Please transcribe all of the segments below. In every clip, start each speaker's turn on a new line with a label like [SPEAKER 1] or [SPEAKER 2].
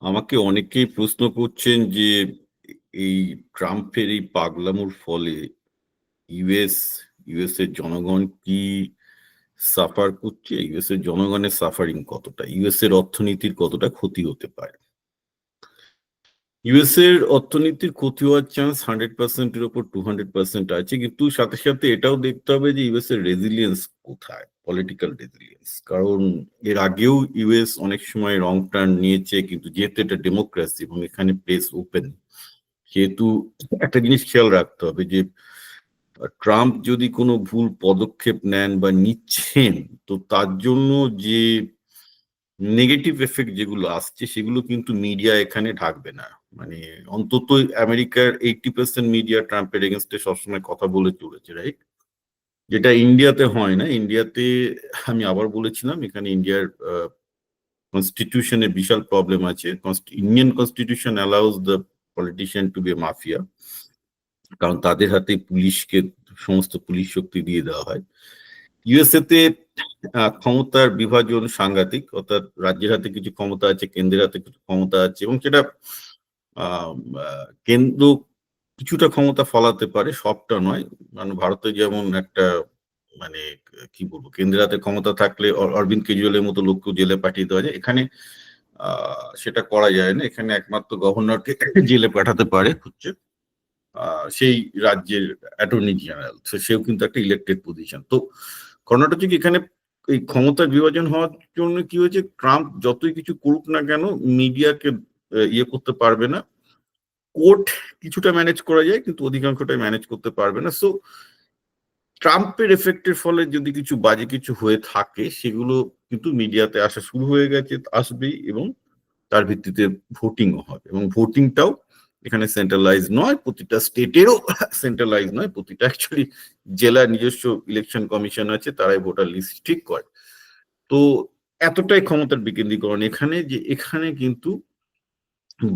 [SPEAKER 1] আমাকে অনেকেই প্রশ্ন করছেন যে এই ট্রাম্পের এই পাগলামোর ফলে ইউএস ইউএস এর জনগণ কি সাফার করছে, ইউএস এর জনগণের সাফারিং কতটা, ইউএস এর অর্থনীতির কতটা ক্ষতি হতে পারে। ইউএস এর অর্থনীতির ক্ষতি হওয়ার চান্স 100%-এর উপর 200% আছে, কিন্তু সাথে সাথে এটাও দেখতে হবে যে ইউএস এর রেজিলিয়েন্স কোথায়, পলিটিক্যাল রেজিলিয়েন্স। কারণ এর আগেও ইউএস অনেক সময় রং টার্ন নিয়েছে, কিন্তু যেহেতু এটা ডেমোক্রেসি এবং এখানে প্রেস ওপেন, সেহেতু একটা জিনিস খেয়াল রাখতে হবে যে ট্রাম্প যদি কোনো ভুল পদক্ষেপ নেন বা নিচ্ছেন, তো তার জন্য যে নেগেটিভ এফেক্ট যেগুলো আসছে সেগুলো কিন্তু মিডিয়া এখানে ঢাকবে না। মানে অন্তত আমেরিকার 80% মিডিয়া ট্রাম্পের এগেনস্টে সবসময় কথা বলে চলেছে, রাইট? যেটা ইন্ডিয়াতে হয় না। ইন্ডিয়াতে আমি আবার বলেছিলাম, এখানে ইন্ডিয়ার কনস্টিটিউশনে বিশাল প্রবলেম আছে। Indian constitution allows the politician to be a mafia, কারণ তাদের হাতে পুলিশকে সমস্ত পুলিশ শক্তি দিয়ে দেওয়া হয়। ইউএসএ তে ক্ষমতার বিভাজন সাংঘাতিক, অর্থাৎ রাজ্যের হাতে কিছু ক্ষমতা আছে, কেন্দ্রের হাতে কিছু ক্ষমতা আছে, এবং সেটা কেন্দ্র কিছুটা ক্ষমতা ফলাতে পারে, সবটা নয়। মানে ভারতে যেমন একটা মানে কি বলবো, কেন্দ্রের হাতে ক্ষমতা থাকলে অরবিন্দ কেজরিওয়ালের মতো লোককে জেলে পাঠিয়ে দেওয়া যায়, এখানে সেটা করা যায় না। এখানে একমাত্র গভর্নরকে জেলে পাঠাতে পারে হচ্ছে সেই রাজ্যের অ্যাটর্নি জেনারেল, সেও কিন্তু একটা ইলেক্টেড পজিশন। তো ঘটনাটা হচ্ছে কি, এখানে এই ক্ষমতার বিভাজন হওয়ার জন্য কি হয়েছে, ট্রাম্প যতই কিছু করুক না কেন মিডিয়াকে ইয়ে করতে পারবে না। কোর্ট কিছুটা ম্যানেজ করা যায়, কিন্তু অধিকাংশটাই ম্যানেজ করতে পারবে না। সো ট্রাম্পের এফেক্টের ফলে যদি কিছু বাজে কিছু হয়ে থাকে, সেগুলো কিন্তু মিডিয়াতে আসা শুরু হয়ে গেছে, আসবেই, এবং তার ভিত্তিতে ভোটিংও হবে। এবং ভোটিংটাও এখানে সেন্ট্রালাইজ নয়, প্রতিটা স্টেটেরও সেন্ট্রালাইজ নয়, প্রতিটা অ্যাকচুয়ালি জেলার নিজস্ব ইলেকশন কমিশন আছে, তারাই ভোটার লিস্ট ঠিক করে। তো এতটাই ক্ষমতার বিকেন্দ্রীকরণ এখানে, যে এখানে কিন্তু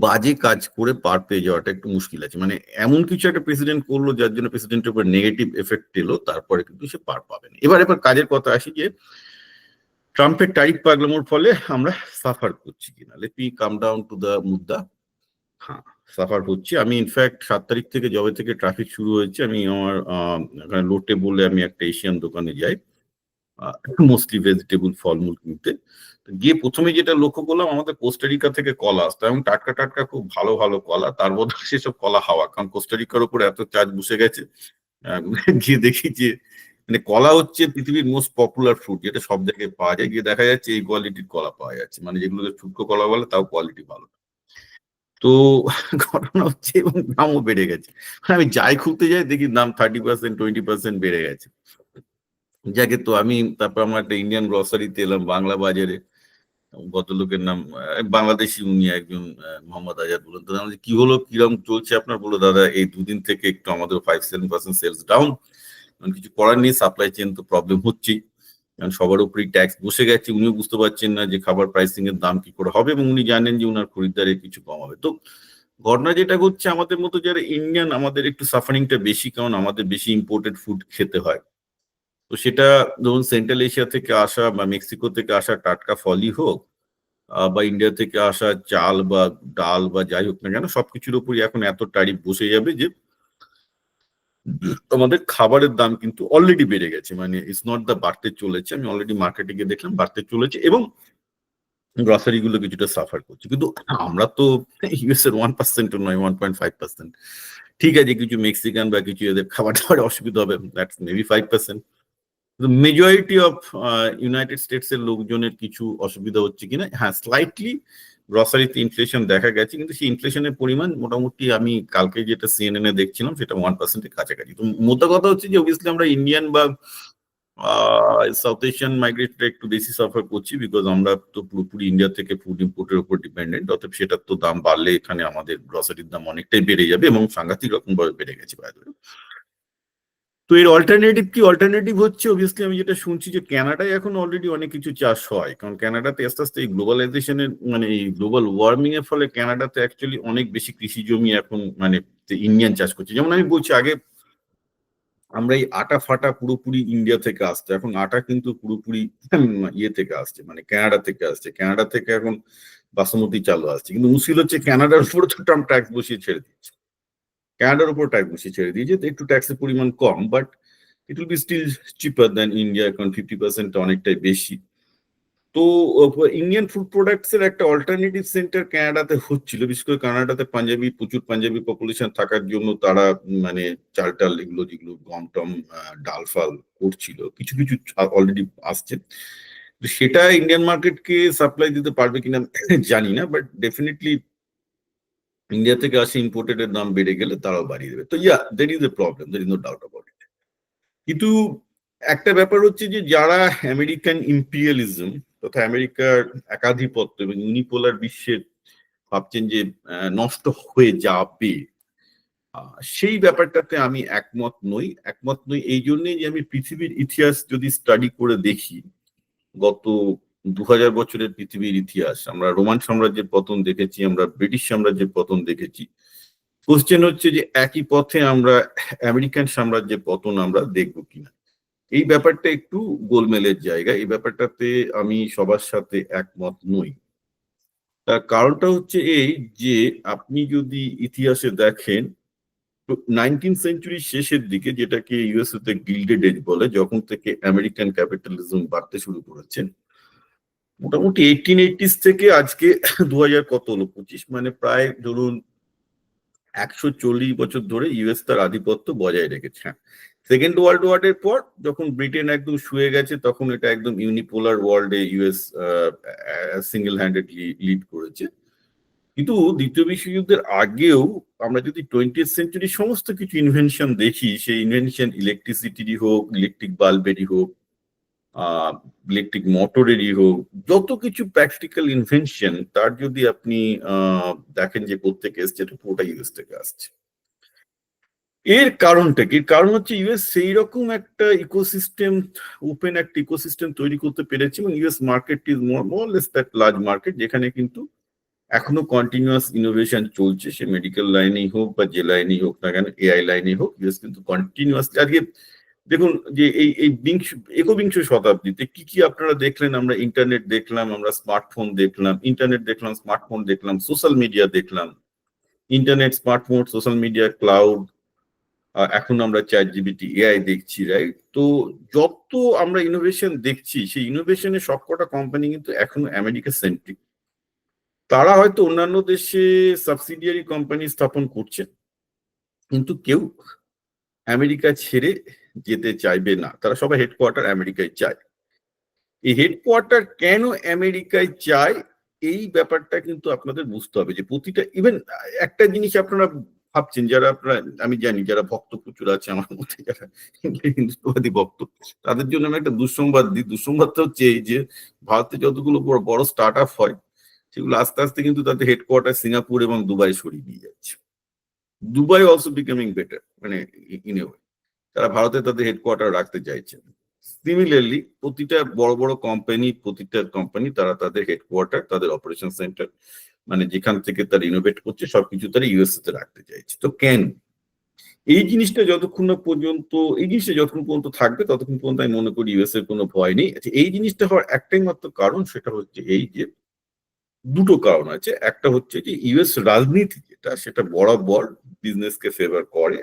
[SPEAKER 1] বাজে কাজ করে পার পেয়ে যাওয়াটা একটু মুশকিল আছে। মানে এমন কিছু একটা প্রেসিডেন্ট করলো যার জন্য প্রেসিডেন্টের উপর নেগেটিভ এফেক্ট এলো, তারপরে কিন্তু সে পার পাবে না। এবার কাজের কথা আসি, যে ট্রাম্পের ট্যারিফ পাগলামোর ফলে আমরা সাফার করছি কিনা। Let me come down to the মুদ্দা। হ্যাঁ, সাফার হচ্ছে। আমি ইনফ্যাক্ট 7 তারিখ থেকে, যবে থেকে ট্রাফিক শুরু হয়েছে, আমি আমার লোটে বলে আমি একটা এশিয়ান দোকানে যাই, মোস্টলি ভেজিটেবল ফলমূল কিনতে। গিয়ে প্রথমে যেটা লক্ষ্য করলাম, আমাদের কোস্টারিকা থেকে কলা আসতো, এবং টাটকা টাটকা খুব ভালো ভালো কলা, তার বদলে সেসব কলা হাওয়া, কারণ কোস্টারিকার উপর এত চার্জ বসে গেছে। গিয়ে দেখি যে মানে কলা হচ্ছে পৃথিবীর মোস্ট পপুলার ফ্রুট, যেটা সব জায়গায় পাওয়া যায়। গিয়ে দেখা যাচ্ছে এই কোয়ালিটির কলা পাওয়া যাচ্ছে, মানে যেগুলোকে শুষ্ক কলা বলে, তাও কোয়ালিটি ভালো। তো ঘটনা হচ্ছে, এবং দামও বেড়ে গেছে। আমি যাই খুলতে যাই দেখি দাম 30% 20% বেড়ে গেছে। যাকে তো আমি তারপর আমার একটা ইন্ডিয়ান গ্রসারিতে এলাম, বাংলা বাজারে। ভদ্রলোকের নাম বাংলাদেশি, উনি একজন মোহাম্মদ আজাদ বলেন। তো আমি কি হলো, কিরম চলছে আপনার? বললো, দাদা এই দুদিন থেকে একটু আমাদের 5-7% সেলস ডাউন। কিছু করার নেই, সাপ্লাই চেন তো প্রবলেম হচ্ছেই, কারণ সবার উপরেই ট্যাক্স বসে গেছে। উনিও বুঝতে পারছেন না যে খাবার প্রাইসিং এর দাম কি করে হবে, এবং উনি জানেন যে উনার খরিদ্দারের কিছু কম হবে। তো ঘটনা যেটা হচ্ছে, আমাদের মতো যারা ইন্ডিয়ান, আমাদের একটু সাফারিংটা বেশি, কারণ আমাদের বেশি ইম্পোর্টেড ফুড খেতে হয়। তো সেটা ধরুন সেন্ট্রাল এশিয়া থেকে আসা বা মেক্সিকো থেকে আসা টাটকা ফলই হোক, বা ইন্ডিয়া থেকে আসা চাল বা ডাল বা যাই হোক না কেন, সবকিছুর উপরই এখন এত ট্যারিফ বসে যাবে যে আমাদের খাবারের দাম কিন্তু অলরেডি বেড়ে গেছে। মানে ইটস নট দা বাড়তে চলেছে, আমি অলরেডি মার্কেটে গিয়ে দেখলাম বাড়তে চলেছে, এবং গ্রসারি গুলো কিছুটা সাফার করছে। কিন্তু আমরা তো ইউএস এর 1% নয়, 1.5%। ঠিক আছে, কিছু মেক্সিকান বা কিছু এদের খাবার দাবার অসুবিধা হবে, that's maybe 5%। Majority of United states এর লোকজনের কিছু অসুবিধা হচ্ছে কিনা, হ্যাঁ, স্লাইটলি গ্রসারিতে ইনফ্লেশন দেখা গেছে, কিন্তু সেই ইনফ্লেশনের পরিমাণ মোটামুটি আমি কালকে যেটা সিএনএন এ দেখছিলাম, সেটা 1%-এর কাছাকাছি। তো মোদ্দা কথা হচ্ছে যে অবভিয়াসলি আমরা ইন্ডিয়ান বা সাউথ এশিয়ান মাইগ্রেটরা একটু বেশি সাফার করছি, বিকজ আমরা তো পুরোপুরি ইন্ডিয়া থেকে ফুড ইম্পোর্টের উপর ডিপেন্ডেন্ট। অতএব সেটার তো দাম বাড়লে এখানে আমাদের গ্রসারির দাম অনেকটাই বেড়ে যাবে, এবং সাংঘাতিক রকম ভাবে বেড়ে গেছে বাইরে। তো এর অল্টারনেটিভ কি? অল্টারনেটিভ হচ্ছে অবভিয়াসলি আমি যেটা শুনছি, যে কানাডায় এখন অলরেডি অনেক কিছু চাষ হয়, কারণ কানাডাতে আস্তে আস্তে এই গ্লোবালাইজেশনের, মানে এই গ্লোবাল ওয়ার্মিং এর ফলে কানাডাতে অ্যাকচুয়ালি অনেক বেশি কৃষি জমি এখন মানে ইন্ডিয়ান চাষ করছে। যেমন আমি বলছি, আগে আমরা এই আটা ফাটা পুরোপুরি ইন্ডিয়া থেকে আসতো, এখন আটা কিন্তু পুরোপুরি ইয়ে থেকে আসছে, মানে কানাডা থেকে আসছে। কানাডা থেকে এখন বাসমতি চালও আসছে, কিন্তু মুশকিল হচ্ছে কানাডার উপর তো ট্রাম্প ট্যাক্স বসিয়ে ছেড়ে দিচ্ছে, কানাডার উপর ট্যাক্স বসিয়ে ছেড়ে দিয়েছে, তো একটু ট্যাক্সের পরিমাণ কম, but it will be still cheaper than India, কারণ 50% অনেকটাই বেশি। তো ইন্ডিয়ান ফুড প্রোডাক্টস এর একটা অল্টারনেটিভ সেন্টার কানাডাতে হচ্ছিল, বিশেষ করে কানাডাতে প্রচুর পাঞ্জাবি পপুলেশন থাকার জন্য তারা মানে চাল টাল এগুলো যেগুলো গম টম ডাল ফাল করছিল, কিছু কিছু অলরেডি আসছে। তো সেটা ইন্ডিয়ান মার্কেটকে সাপ্লাই দিতে পারবে কিনা জানি না, বাট ডেফিনেটলি ইন্ডিয়া থেকে আসে ইম্পোর্টেড এর দাম বেড়ে গেলে তারাও বাড়িয়ে দেবে। তো yeah, that is a problem, that is no doubt about it. কিন্তু একটা ব্যাপার হচ্ছে যে যারা আমেরিকান ইম্পিরিয়ালিজম তথা আমেরিকার একাধিপত্য এবং ইউনিপোলার বিশ্বের ভাবছেন যে নষ্ট হয়ে যাবে, সেই ব্যাপারটাতে আমি একমত নই এই জন্যই যে আমি পৃথিবীর ইতিহাস যদি স্টাডি করে দেখি, গত 2000 বছরের পৃথিবীর ইতিহাস, আমরা রোমান সাম্রাজ্যের পতন দেখেছি, আমরা ব্রিটিশ সাম্রাজ্যের পতন দেখেছি। কোশ্চেন হচ্ছে যে একই পথে আমরা আমেরিকান সাম্রাজ্যের পতন আমরা দেখবো কিনা। এই ব্যাপারটা একটু গোলমেলের জায়গা, এই ব্যাপারটাতে আমি সবার সাথে একমত নই। তার কারণটা হচ্ছে এই যে আপনি যদি ইতিহাসে দেখেন, 19th সেঞ্চুরির শেষের দিকে, যেটাকে ইউএসএ তে গিল্ডেড এজ বলে, যখন থেকে আমেরিকান ক্যাপিটালিজম বাড়তে শুরু করেছে, মোটামুটি 1880s থেকে আজকে 2000 কত হলো 25, মানে প্রায় ধরুন 140 বছর ধরে ইউএস তার আধিপত্য বজায় রেখেছে। সেকেন্ড ওয়ার্ল্ড ওয়ার এর পর যখন ব্রিটেন একদম শুয়ে গেছে, তখন এটা একদম ইউনিপোলার ওয়ার্ল্ডে ইউএস সিঙ্গেল হ্যান্ডেডলি লিড করেছে। কিন্তু দ্বিতীয় বিশ্বযুদ্ধের আগেও আমরা যদি 20th সেঞ্চুরির সমস্ত কিছু ইনভেনশন দেখি, সেই ইনভেনশন ইলেকট্রিসিটিরই হোক, ইলেকট্রিক বাল্বেরই হোক, ইলেকট্রিক মোটরেরই হোক, যত কিছু প্র্যাকটিক্যাল ইনভেনশন, তার যদি আপনি দেখেন যে কোত্থেকে এসছে, এটা পুরোটা ইউএস থেকে আসছে। এর কারণটা কি? কারণ হচ্ছে ইউএস সেই রকম একটা ইকোসিস্টেম, ওপেন একটা ইকোসিস্টেম তৈরি করতে পেরেছে, এবং US market is more less that large market, যেখানে কিন্তু এখনো কন্টিনিউয়াস ইনোভেশন চলছে, সে মেডিকেল লাইনেই হোক বা যে লাইনেই হোক না কেন, এআই লাইনেই হোক, ইউএস কিন্তু কন্টিনিউয়াস। আজকে দেখুন যে এই একবিংশ শতাব্দীতে কি কি আপনারা দেখলেন, আমরা ইন্টারনেট দেখলাম, আমরা স্মার্টফোন দেখলাম, ইন্টারনেট দেখলাম, স্মার্টফোন দেখলাম, সোশ্যাল মিডিয়া দেখলাম, internet, smartphone, social media, cloud, এখন আমরা চ্যাট জিপিটি, এআই দেখছি, রাইট? তো যত আমরা ইনোভেশন দেখছি, সেই ইনোভেশনের সবকটা কোম্পানি কিন্তু এখনো আমেরিকা সেন্ট্রিক। তারা হয়তো অন্যান্য দেশে সাবসিডিয়ারি কোম্পানি স্থাপন করছে, কিন্তু কেউ আমেরিকা ছেড়ে যেতে চাইবে না, তারা সবাই হেডকোয়ার্টার আমেরিকায় চায়। এই হেডকোয়ার্টার কেন আমেরিকায় চায়, এই ব্যাপারটা কিন্তু আপনাদের বুঝতে হবে। যে প্রতিটা, ইভেন একটা জিনিস আপনারা ভাবছেন, যারা আপনারা, আমি জানি যারা ভক্ত প্রচুর আছে আমার মধ্যে, যারা হিন্দুত্ববাদী ভক্ত, তাদের জন্য আমি একটা দুঃসংবাদ দিই। দুঃসংবাদটা হচ্ছে এই যে ভারতে যতগুলো বড় বড় স্টার্ট আপ হয়, সেগুলো আস্তে আস্তে কিন্তু তাদের হেডকোয়ার্টার সিঙ্গাপুর এবং দুবাই সরিয়ে নিয়ে যাচ্ছে। দুবাই অলসো বিকামিং বেটার, মানে ইন এ ওয়ে তারা ভারতে তাদের হেডকোয়ার্টার রাখতে চাইছে। সিমিলারলি প্রতিটা বড় বড় প্রতিটা কোম্পানি তারা তাদের হেডকোয়ার্টার, তাদের অপারেশন সেন্টার, মানে যেখান থেকে তারা ইনোভেট করছে, সবকিছু তারা ইউএসএ তে রাখতে চাইছে। তো কেন এই জিনিসটা যতক্ষণ পর্যন্ত থাকবে, ততক্ষণ পর্যন্ত আমি মনে করি ইউএস এর কোনো ভয় নেই। আচ্ছা, এই জিনিসটা হওয়ার একটাই মাত্র কারণ, সেটা হচ্ছে এই যে দুটো কারণ আছে। একটা হচ্ছে যে ইউএস রাজনীতি যেটা, সেটা বরাবর বিজনেসকে ফেভার করে।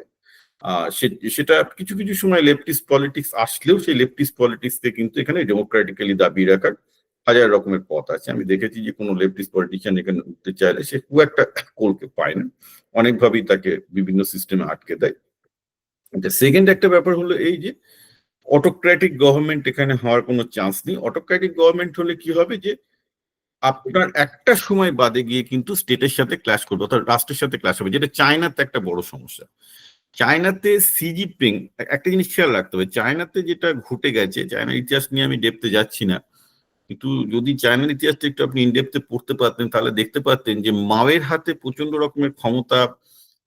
[SPEAKER 1] সেটা কিছু কিছু সময় লেফটিস্ট পলিটিক্স আসলেও, সেই লেফটিস্ট পলিটিক্সকে কিন্তু এখানে ডেমোক্রেটিক্যালি দাবিয়ে রাখার হাজার রকমের পথ আছে। আমি দেখেছি যে কোনো লেফটিস্ট পলিটিশিয়ান এখানে উঠতে চাইলে সে খুব একটা কোলকে পায় না, অনেকভাবেই তাকে বিভিন্ন সিস্টেমে আটকে দেয়। সেকেন্ড একটা ব্যাপার হলো এই যে অটোক্র্যাটিক গভর্নমেন্ট এখানে হওয়ার কোনো চান্স নেই। অটোক্র্যাটিক গভর্নমেন্ট হলে কি হবে, যে আপনার একটা সময় বাদে গিয়ে কিন্তু স্টেটের সাথে ক্ল্যাশ করবে, অর্থাৎ রাষ্ট্রের সাথে ক্ল্যাশ হবে, যেটা চায়নাতে একটা বড় সমস্যা। চায়নাতে সি জিনপিং, একটা জিনিস খেয়াল রাখতে হবে, চায়নাতে যেটা ঘটে গেছে, চায়নার ইতিহাস নিয়ে আমি ডেপতে যাচ্ছি না, কিন্তু যদি চায়নার ইতিহাসটা একটু আপনি ইনডেপথে পড়তে পারতেন, তাহলে দেখতে পারতেন যে মাওয়ের হাতে প্রচন্ড রকমের ক্ষমতা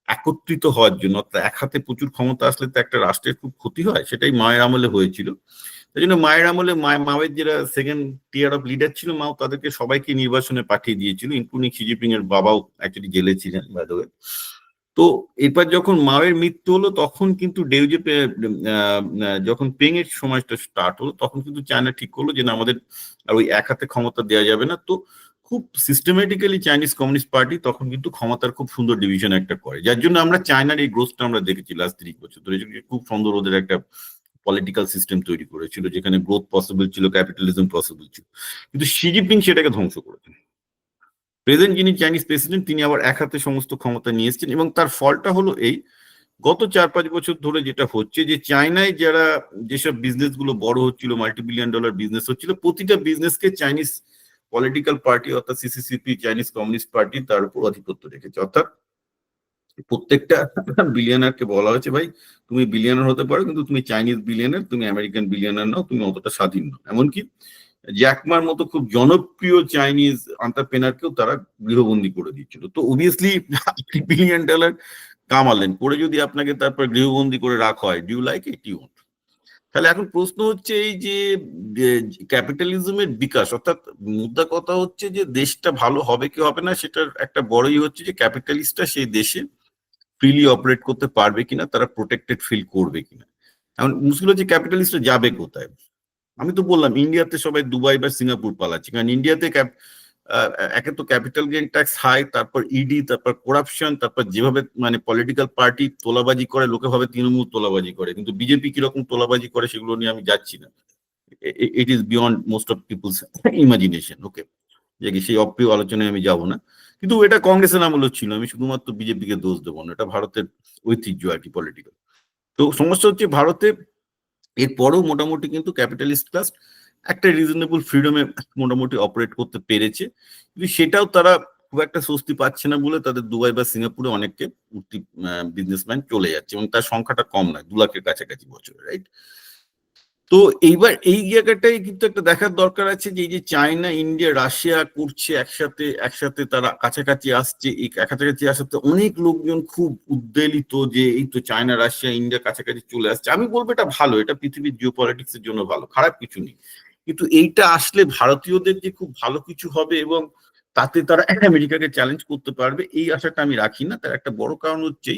[SPEAKER 1] একত্রিত হওয়ার জন্য, অর্থাৎ এক হাতে প্রচুর ক্ষমতা আসলে তো একটা রাষ্ট্রের খুব ক্ষতি হয়, সেটাই মায়ের আমলে হয়েছিল। তাই জন্য মায়ের আমলে মাওয়ের যারা সেকেন্ড টিয়ার অফ লিডার ছিল, মাও তাদেরকে সবাইকে নির্বাচনে পাঠিয়ে দিয়েছিল, ইনক্লুডিং শি জিনপিং এর বাবাও অ্যাকচুয়ালি জেলে ছিলেন বাই দ্য ওয়ে। তো এরপর যখন মাওয়ের মৃত্যু হলো, তখন কিন্তু যখন পেং এর সময়টা স্টার্ট হলো, তখন কিন্তু চায়না ঠিক করলো যে না, আমাদের আর ওই এক হাতে ক্ষমতা দেওয়া যাবে না। তো খুব সিস্টেমেটিক্যালি চাইনিজ কমিউনিস্ট পার্টি তখন কিন্তু ক্ষমতার খুব সুন্দর ডিভিশন একটা করে, যার জন্য আমরা চায়নার এই গ্রোথটা আমরা দেখেছি লাস্ট 30 বছর ধরে। খুব সুন্দর ওদের একটা পলিটিক্যাল সিস্টেম তৈরি করেছিল, যেখানে গ্রোথ পসিবল ছিল, ক্যাপিটালিজম পসিবল ছিল। কিন্তু শি জিনপিং সেটাকে ধ্বংস করেছেন। প্রেজেন্ট যিনি চাইনিজ প্রেসিডেন্ট, তিনি আবার এক হাতে সমস্ত ক্ষমতা নিয়ে এসেছেন, এবং তার ফলটা হলো এই, গত 4-5 বছর ধরে যেটা হচ্ছে যে চায়নায় যারা যেসব বিজনেস গুলো বড় হচ্ছিল, $multi-billion বিজনেস হচ্ছিল, প্রতিটা বিজনেসকে চাইনিজ পলিটিক্যাল পার্টি অর্থাৎ সিসিসিপি, চাইনিজ কমিউনিস্ট পার্টি তার উপর আধিপত্য রেখেছে। অর্থাৎ প্রত্যেকটা বিলিয়নারকে বলা হয়েছে, ভাই তুমি বিলিয়নার হতে পারো, কিন্তু তুমি চাইনিজ বিলিয়নার, তুমি আমেরিকান বিলিয়নার নাও, তুমি অতটা স্বাধীন নও। এমনকি জ্যাকমার মতো খুব জনপ্রিয় চাইনিজ এন্টারপ্রেনারকেও তারা গৃহবন্দী করে দিচ্ছিল। তো অবভিয়াসলি $1 বিলিয়ন কামালেন, করে যদি আপনাকে তারপর গৃহবন্দী করে রাখা হয়, do like it? You won't. তাহলে এখন প্রশ্ন হচ্ছে এই যে ক্যাপিটালিজমের বিকাশ, অর্থাৎ মুদ্রা কথা হচ্ছে যে দেশটা ভালো হবে কি হবে না, সেটার একটা বড়ই হচ্ছে যে ক্যাপিটালিস্টরা সেই দেশে ফ্রিলি অপারেট করতে পারবে কিনা, তারা প্রোটেক্টেড ফিল করবে কিনা। এখন মুশকিল হচ্ছে ক্যাপিটালিস্টরা যাবে কোথায়। আমি তো বললাম ইন্ডিয়াতে সবাই দুবাই বা সিঙ্গাপুর পালাচ্ছে, কারণ ইন্ডিয়াতে একে তো ক্যাপিটাল গেইন ট্যাক্স হাই, তারপর ইডি, তারপর করাপশন, তারপর যেভাবে মানে পলিটিক্যাল পার্টি তোলাবাজি করে, লোকে ভাবে তৃণমূল তোলাবাজি করে, কিন্তু বিজেপি কিরকম তোলাবাজি করে সেগুলো নিয়ে আমি যাচ্ছি না। It is beyond most of people's imagination. Okay, যে সেই অপ্রিয় আলোচনায় আমি যাব না, কিন্তু এটা কংগ্রেসের আমলও ছিল। আমি শুধুমাত্র বিজেপিকে দোষ দেবো না, এটা ভারতের ঐতিহ্য আর কি পলিটিক্যাল। তো সমস্যা হচ্ছে ভারতে এরপরেও মোটামুটি কিন্তু ক্যাপিটালিস্ট ক্লাস একটা রিজনেবল ফ্রিডমে মোটামুটি অপারেট করতে পেরেছে, কিন্তু সেটাও তারা খুব একটা স্বস্তি পাচ্ছে না বলে তাদের দুবাই বা সিঙ্গাপুরে অনেককে উঠতি বিজনেসম্যান চলে যাচ্ছে, এবং তার সংখ্যাটা কম নয়, 2 লাখের কাছাকাছি বছরে, রাইট? তো এইবার এই জায়গাটাই কিন্তু একটা দেখার দরকার আছে যে এই যে চায়না, ইন্ডিয়া, রাশিয়া করছে একসাথে একসাথে, তারা কাছাকাছি আসছে, এই কাছাকাছি আসাতে অনেক লোকজন খুব উদ্বেলিত যে এই তো চায়না, রাশিয়া, ইন্ডিয়া কাছাকাছি চলে আসছে। আমি বলবো এটা ভালো, এটা পৃথিবীর জিও পলিটিক্স এর জন্য ভালো, খারাপ কিছু নেই। কিন্তু এইটা আসলে ভারতীয়দের যে খুব ভালো কিছু হবে এবং তাতে তারা আমেরিকাকে চ্যালেঞ্জ করতে পারবে, এই আশাটা আমি রাখি না। তার একটা বড় কারণ হচ্ছে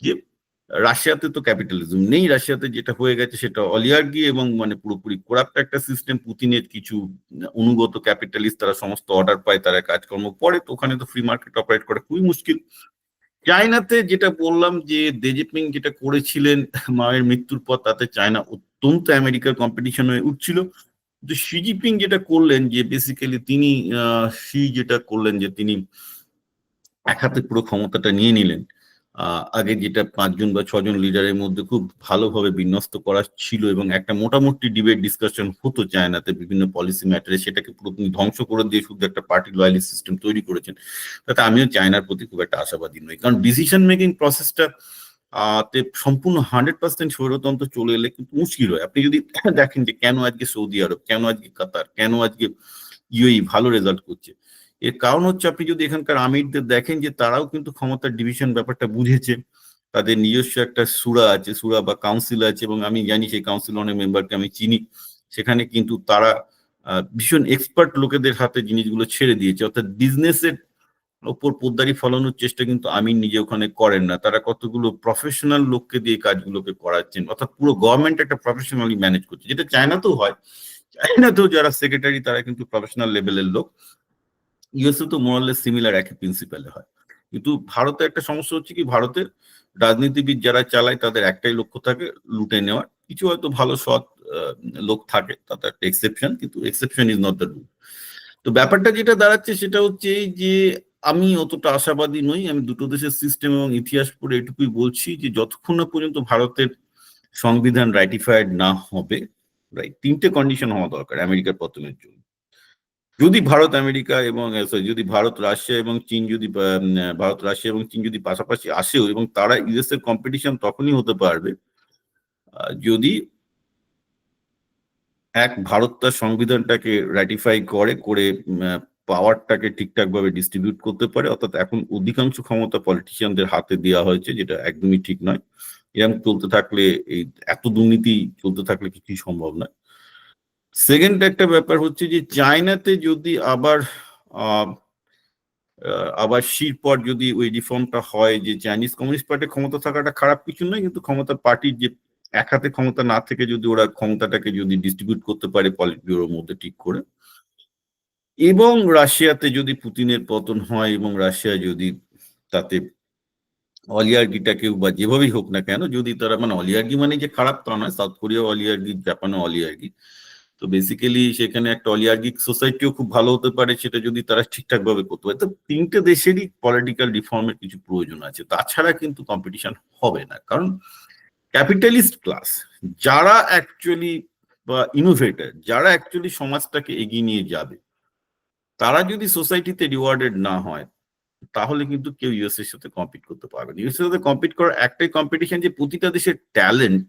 [SPEAKER 1] যে রাশিয়াতে তো ক্যাপিটালিজম নেই, রাশিয়াতে যেটা হয়ে গেছে সেটা অলিগার্কি এবং মানে পুরোপুরি করাপ্ট একটা সিস্টেম। পুতিনের কিছু অনুগত ক্যাপিটালিস্ট, তারা সমস্ত অর্ডার পায়, তারা কাজকর্ম করে, তো ওখানে তো ফ্রি মার্কেট অপারেট করা খুবই মুশকিল। চায়নাতে যেটা বললাম যে দে জিনপিং যেটা করেছিলেন মায়ের মৃত্যুর পর, তাতে চায়না অত্যন্ত আমেরিকার কম্পিটিশন হয়ে উঠছিল। কিন্তু শি জিনপিং যেটা করলেন যে বেসিক্যালি তিনি যেটা করলেন যে তিনি এক হাতে পুরো ক্ষমতাটা নিয়ে নিলেন। আগে যেটা 5 জন বা 6 জন লিডারের মধ্যে খুব ভালোভাবে বিন্যস্ত করা ছিল এবং একটা মোটামুটি ডিবেট ডিসকাশন হতো চায়নাতে বিভিন্ন পলিসি ম্যাটারে, সেটাকে পুরো ধ্বংস করে দিয়ে শুধু একটা পার্টি লয়ালিস্ট সিস্টেম তৈরি করেছেন। তাতে আমিও চায়নার প্রতি খুব একটা আশাবাদী নই, কারণ ডিসিশন মেকিং প্রসেসটা তে সম্পূর্ণ 100% স্বৈরতন্ত্র চলে এলে কিন্তু মুশকিল হয়। আপনি যদি দেখেন যে কেন আজকে সৌদি আরব, কেন আজকে কাতার, কেন আজকে ইউএই ভালো রেজাল্ট করছে, এর কারণ হচ্ছে আপনি যদি এখানকার আমিরদের দেখেন যে তারাও কিন্তু ক্ষমতার ডিভিশন ব্যাপারটা বুঝেছে, তাদের নিজস্ব একটা সুরা আছে, সুরা বা কাউন্সিল আছে, এবং আমি জানি সেই কাউন্সিল অনেক মেম্বারকে আমি চিনি। সেখানে কিন্তু তারা ভীষণ এক্সপার্ট লোকেদের হাতে জিনিসগুলো ছেড়ে দিয়েছে, অর্থাৎ বিজনেসের ওপর পোদ্দারি ফলানোর চেষ্টা কিন্তু আমির নিজে ওখানে করেন না। তারা কতগুলো প্রফেশনাল লোককে দিয়ে কাজগুলোকে করাচ্ছেন, অর্থাৎ পুরো গভর্নমেন্ট একটা প্রফেশনালি ম্যানেজ করছে, যেটা চায়নাতেও হয়। চায়নাতেও যারা সেক্রেটারি তারা কিন্তু প্রফেশনাল লেভেলের লোক। ইউএসএ তো মোরালেস সিমিলার একই প্রিন্সিপালে হয়। কিন্তু ভারতে একটা সমস্যা হচ্ছে কি, ভারতের রাজনীতিবিদ যারা চালায় তাদের একটাই লক্ষ্য থাকে, লুটে নেওয়ার। কিছু হয়তো ভালো সৎ লোক থাকে, তাদের একটা এক্সেপশন, কিন্তু exception is not the rule. তো ব্যাপারটা যেটা দাঁড়াচ্ছে সেটা হচ্ছে এই যে আমি অতটা আশাবাদী নই। আমি দুটো দেশের সিস্টেম এবং ইতিহাস পড়ে এটুকুই বলছি যে যতক্ষণ না পর্যন্ত ভারতের সংবিধান রাইটিফাইড না হবে, রাইট, 3টে কন্ডিশন হওয়া দরকার আমেরিকার পতনের জন্য। যদি ভারত আমেরিকা এবং যদি ভারত রাশিয়া এবং চীন যদি ভারত রাশিয়া এবং চীন যদি পাশাপাশি আসেও, এবং তারা ইউএস এর কম্পিটিশন তখনই হতে পারবে যদি ভারত তার সংবিধানটাকে রাটিফাই করে পাওয়ারটাকে ঠিকঠাক ভাবে ডিস্ট্রিবিউট করতে পারে। অর্থাৎ এখন অধিকাংশ ক্ষমতা পলিটিশিয়ানদের হাতে দেওয়া হয়েছে, যেটা একদমই ঠিক নয়। এরকম চলতে থাকলে, এই এত দুর্নীতি চলতে থাকলে কিছুই সম্ভব নয়। সেকেন্ড একটা ব্যাপার হচ্ছে যে চায়নাতে যদি আবার শির পর যদি ওই রিফর্মটা হয়, যে চাইনিজ কমিউনিস্ট পার্টির ক্ষমতা থাকাটা খারাপ কিছু নয়, কিন্তু ক্ষমতা পার্টির যে এক হাতে ক্ষমতা না থেকে যদি ওরা ক্ষমতাটাকে যদি ডিস্ট্রিবিউট করতে পারে পলিট ব্যুরোর মধ্যে ঠিক করে, এবং রাশিয়াতে যদি পুতিনের পতন হয় এবং রাশিয়া যদি তাতে অলিয়ার্গিটাকে বা যেভাবেই হোক না কেন, যদি তারা মানে অলিয়ার্গি মানে যে খারাপ তা নয়, সাউথ কোরিয়া অলিয়ার্গি, জাপানও অলিয়ার্গি, তো বেসিক্যালি সেখানে একটা অলিয়ার্গিক সোসাইটিও খুব ভালো হতে পারে সেটা যদি তারা ঠিকঠাক ভাবে করতে পারে। তো তিনটে দেশেরই পলিটিক্যাল রিফর্মের কিছু প্রয়োজন আছে, তাছাড়া কিন্তু কম্পিটিশন হবে না। কারণ ক্যাপিটালিস্ট ক্লাস যারা অ্যাকচুয়ালি বা ইনোভেটর, যারা অ্যাকচুয়ালি সমাজটাকে এগিয়ে নিয়ে যাবে, তারা যদি সোসাইটিতে রিওয়ার্ডেড না হয়, তাহলে কিন্তু কেউ ইউএস এর সাথে কম্পিট করতে পারবে না। ইউএস এর সাথে কম্পিট করার একটাই কম্পিটিশন যে প্রতিটা দেশের ট্যালেন্ট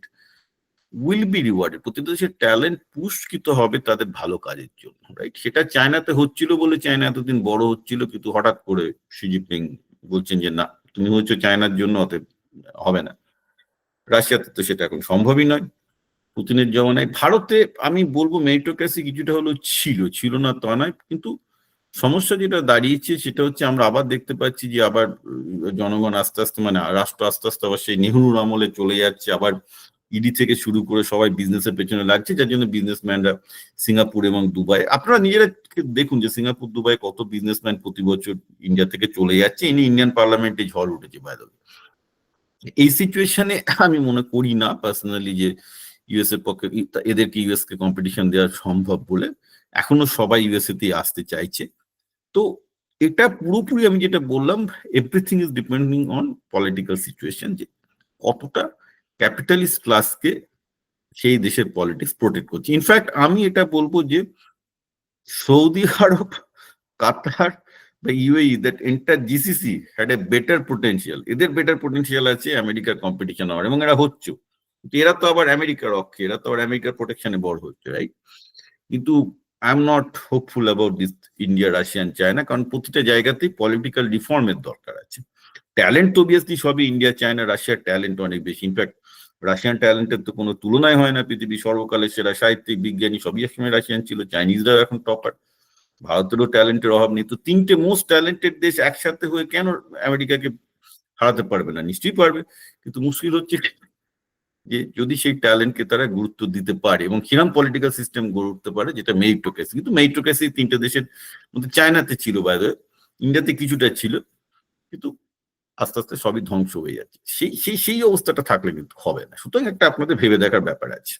[SPEAKER 1] উইল বি রিওয়ার্ডেড, প্রতিটা দেশের ট্যালেন্ট পুরস্কৃত হবে তাদের ভালো কাজের জন্য, রাইট? সেটা চায়নাতে হচ্ছিল বলে চায়না এতদিন বড় হচ্ছিল, কিন্তু হঠাৎ করে শি জিনপিং বলছেন যে না, তুমি হচ্ছে চায়নার জন্য, অতএব হবে না। রাশিয়াতে তো সেটা এখন সম্ভবই নয় পুতিনের জমানায়। ভারতে আমি বলবো মেরিটোক্রেসি কিছুটা হলেও ছিল, ছিল না তা নয়, কিন্তু সমস্যা যেটা দাঁড়িয়েছে সেটা হচ্ছে আমরা আবার দেখতে পাচ্ছি যে আবার জনগণ আস্তে আস্তে মানে রাষ্ট্র আস্তে আস্তে আবার সেই নেহরুর আমলে চলে যাচ্ছে, আবার ইডি থেকে শুরু করে সবাই বিজনেসের পেছনে লাগছে, যার জন্য বিজনেসম্যানরা সিঙ্গাপুর এবং দুবাই, আপনারা নিজেরা দেখুন যে সিঙ্গাপুর দুবাই কত বিজনেসম্যান প্রতি বছর ইন্ডিয়া থেকে চলে যাচ্ছে, ইনি ইন্ডিয়ান পার্লামেন্টে ঝড় উঠেছে বাইরে। এই সিচুয়েশনে আমি মনে করি না পার্সোনালি যে ইউএস এর পক্ষে এদেরকে ইউএস কে কম্পিটিশন দেওয়া সম্ভব বলে। এখনো সবাই ইউএসএ তে আসতে চাইছে। তো এটা পুরোপুরি আমি যেটা বললাম, everything is depending on political situation, যে কতটা ক্যাপিটালিস্ট ক্লাসকে সেই দেশের পলিটিক্স প্রোটেক্ট করছে। ইনফ্যাক্ট আমি এটা বলবো যে সৌদি আরব, কাতার বা UAE that enter GCC had a better potential, এদের বেটার পোটেনশিয়াল আছে আমেরিকার কম্পিটিশন হওয়ার, এবং এরা হচ্ছে। এরা তো আবার আমেরিকার অক্ষে, এরা তো আবার আমেরিকার প্রোটেকশনে বড় হচ্ছে, রাইট? কিন্তু I am not hopeful about this India, Russian, China, কারণ প্রতিটা জায়গাতেই পলিটিক্যাল রিফর্মের দরকার আছে। ট্যালেন্ট তো অবভিয়াসলি সবই ইন্ডিয়া, চায়না, রাশিয়ার ট্যালেন্ট অনেক বেশি। ইনফ্যাক্ট রাশিয়ান ট্যালেন্টের তো কোনো তুলনাই হয় না, পৃথিবীর সর্বকালের সেরা সাহিত্যিক, বিজ্ঞানী সবই একসময় রাশিয়ান ছিল, চাইনিজরাও এখন টপার, ভারতেরও ট্যালেন্টের অভাব নেই। তো তিনটে মোস্ট ট্যালেন্টেড দেশ একসাথে হয়ে কেন আমেরিকাকে হারাতে পারবে না? নিশ্চয়ই পারবে, কিন্তু মুশকিল হচ্ছে যে যদি সেই ট্যালেন্টকে তারা গুরুত্ব দিতে পারে এবং কিরম পলিটিক্যাল সিস্টেম গড়ে উঠতে পারে, যেটা মেরিটোক্রেসি। কিন্তু মেরিটোক্রেসি তিনটে দেশের মধ্যে চায়নাতে ছিল, বাইরে ইন্ডিয়াতে কিছুটা ছিল, কিন্তু আস্তে আস্তে সবই ধ্বংস হয়ে যাচ্ছে। সেই সেই সেই অবস্থাটা থাকলে কিন্তু হবে না। সুতরাং একটা আপনাদের ভেবে দেখার ব্যাপার আছে।